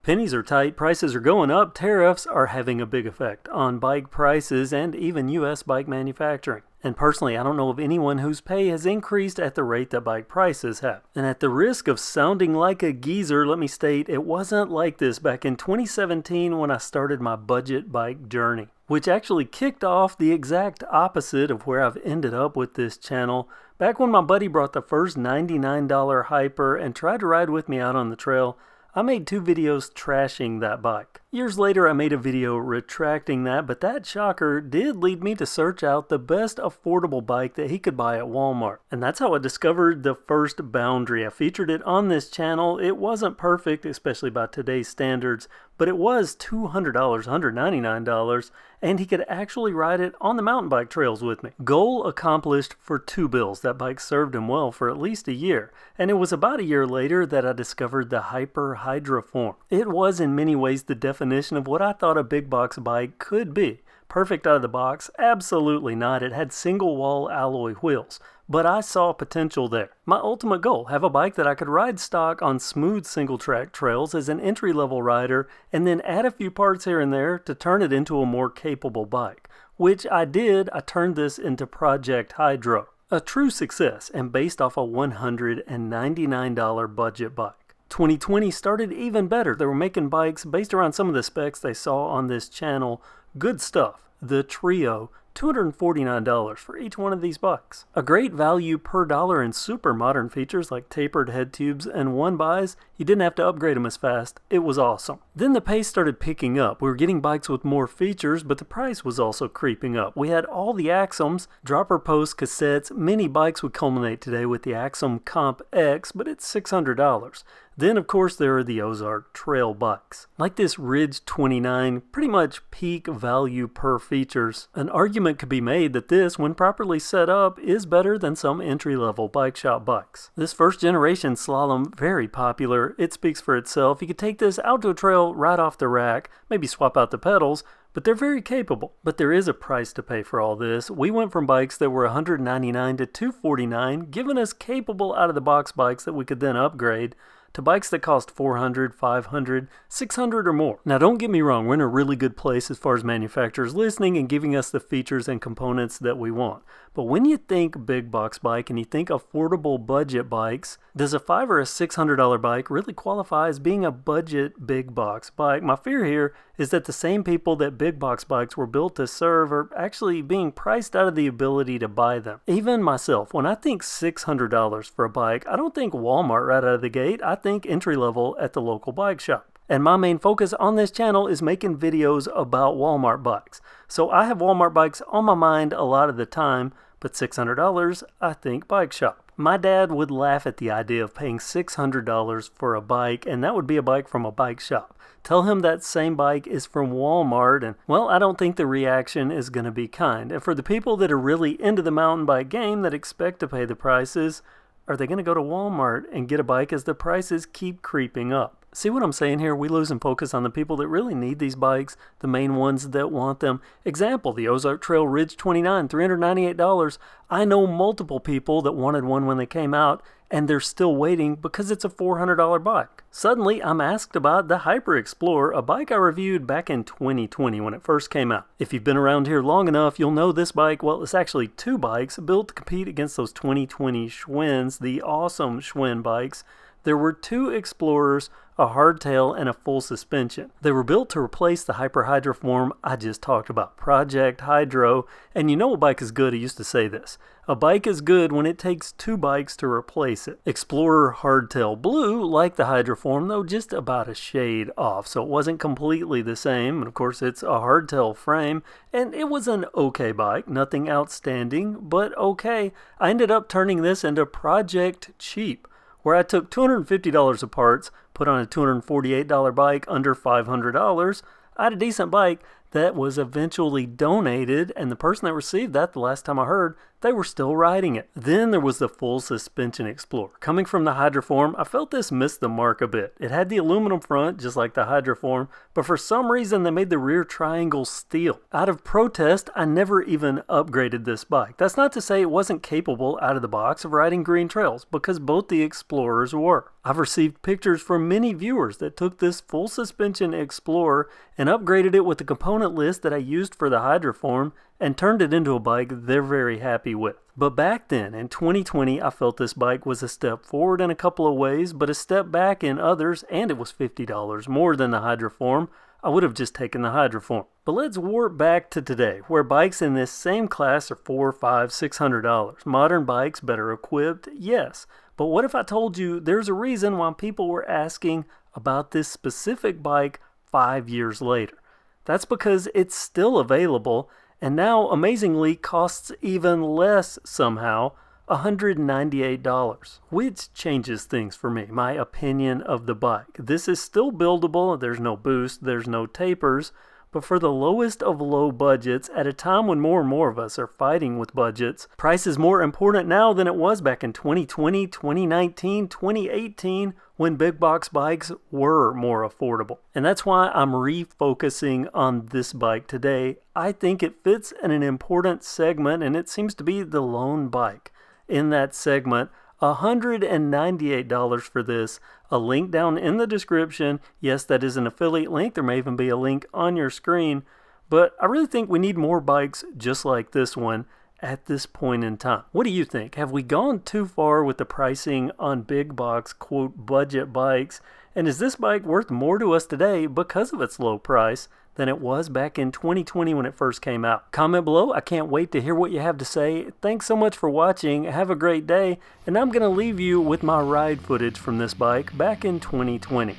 Pennies are tight, prices are going up, tariffs are having a big effect on bike prices and even U.S. bike manufacturing. And personally, I don't know of anyone whose pay has increased at the rate that bike prices have. And at the risk of sounding like a geezer, let me state, it wasn't like this back in 2017 when I started my budget bike journey, which actually kicked off the exact opposite of where I've ended up with this channel. Back when my buddy brought the first $99 Hyper and tried to ride with me out on the trail, I made 2 videos trashing that bike. Years later, I made a video retracting that, but that shocker did lead me to search out the best affordable bike that he could buy at Walmart. And that's how I discovered the first Boundary. I featured it on this channel. It wasn't perfect, especially by today's standards, but it was $200, $199, and he could actually ride it on the mountain bike trails with me. Goal accomplished for 2 bills. That bike served him well for at least a year, and it was about a year later that I discovered the Hyper Hydroform. It was in many ways the definition of what I thought a big box bike could be. Perfect out of the box? Absolutely not. It had single wall alloy wheels, but I saw potential there. My ultimate goal, have a bike that I could ride stock on smooth single track trails as an entry level rider and then add a few parts here and there to turn it into a more capable bike, which I did. I turned this into Project Hydro. A true success and based off a $199 budget bike. 2020 started even better. They were making bikes based around some of the specs they saw on this channel. Good stuff. The Trio, $249 for each one of these bikes. A great value per dollar in super modern features like tapered head tubes and one-bys. You didn't have to upgrade them as fast. It was awesome. Then the pace started picking up. We were getting bikes with more features, but the price was also creeping up. We had all the Axums, dropper post cassettes. Many bikes would culminate today with the Axum Comp X, but it's $600. Then, of course, there are the Ozark trail bikes. Like this Ridge 29, pretty much peak value per features. An argument could be made that this, when properly set up, is better than some entry-level bike shop bikes. This first generation Slalom, very popular. It speaks for itself. You could take this out to a trail right off the rack, maybe swap out the pedals, but they're very capable. But there is a price to pay for all this. We went from bikes that were $199 to $249, giving us capable out-of-the-box bikes that we could then upgrade, to bikes that cost $400, $500, $600 or more. Now don't get me wrong, we're in a really good place as far as manufacturers listening and giving us the features and components that we want. But when you think big box bike and you think affordable budget bikes, does a $500 or a $600 bike really qualify as being a budget big box bike? My fear here is that the same people that big box bikes were built to serve are actually being priced out of the ability to buy them. Even myself, when I think $600 for a bike, I don't think Walmart right out of the gate. I think entry level at the local bike shop. And my main focus on this channel is making videos about Walmart bikes. So I have Walmart bikes on my mind a lot of the time, but $600, I think bike shop. My dad would laugh at the idea of paying $600 for a bike, and that would be a bike from a bike shop. Tell him that same bike is from Walmart, and well, I don't think the reaction is going to be kind. And for the people that are really into the mountain bike game that expect to pay the prices, are they going to go to Walmart and get a bike as the prices keep creeping up? See what I'm saying here? We lose in focus on the people that really need these bikes, the main ones that want them. Example, the Ozark Trail Ridge 29, $398. I know multiple people that wanted one when they came out, and they're still waiting because it's a $400 bike. Suddenly, I'm asked about the Hyper Explorer, a bike I reviewed back in 2020 when it first came out. If you've been around here long enough, you'll know this bike, well, it's actually 2 bikes built to compete against those 2020 Schwinn's, the awesome Schwinn bikes. There were 2 Explorers, a hardtail, and a full suspension. They were built to replace the Hyper Hydroform I just talked about, Project Hydro. And you know a bike is good, I used to say this. A bike is good when it takes 2 bikes to replace it. Explorer Hardtail Blue, like the Hydroform, though just about a shade off, so it wasn't completely the same. And of course, it's a hardtail frame, and it was an okay bike, nothing outstanding, but okay. I ended up turning this into Project Cheap, where I took $250 of parts, put on a $248 bike under $500. I had a decent bike that was eventually donated, and the person that received that, the last time I heard, they were still riding it. Then there was the full suspension Explorer. Coming from the Hydroform, I felt this missed the mark a bit. It had the aluminum front, just like the Hydroform, but for some reason they made the rear triangle steel. Out of protest, I never even upgraded this bike. That's not to say it wasn't capable out of the box of riding green trails, because both the Explorers were. I've received pictures from many viewers that took this full suspension Explorer and upgraded it with the component list that I used for the Hydroform and turned it into a bike they're very happy with. But back then, in 2020, I felt this bike was a step forward in a couple of ways, but a step back in others, and it was $50 more than the Hydroform. I would have just taken the Hydroform. But let's warp back to today, where bikes in this same class are $400, $500, $600. Modern bikes, better equipped, yes. But what if I told you there's a reason why people were asking about this specific bike 5 years later? That's because it's still available, and now amazingly costs even less somehow, $198, which changes things for me, my opinion of the bike. This is still buildable, there's no boost, there's no tapers, but for the lowest of low budgets, at a time when more and more of us are fighting with budgets, price is more important now than it was back in 2020, 2019, 2018, when big box bikes were more affordable. And that's why I'm refocusing on this bike today. I think it fits in an important segment, and it seems to be the lone bike in that segment. $198 for this. A link down in the description. Yes, that is an affiliate link. There may even be a link on your screen. But I really think we need more bikes just like this one at this point in time. What do you think? Have we gone too far with the pricing on big box, quote, budget bikes? And is this bike worth more to us today because of its low price than it was back in 2020 when it first came out? Comment below. I can't wait to hear what you have to say. Thanks so much for watching. Have a great day. And I'm going to leave you with my ride footage from this bike back in 2020.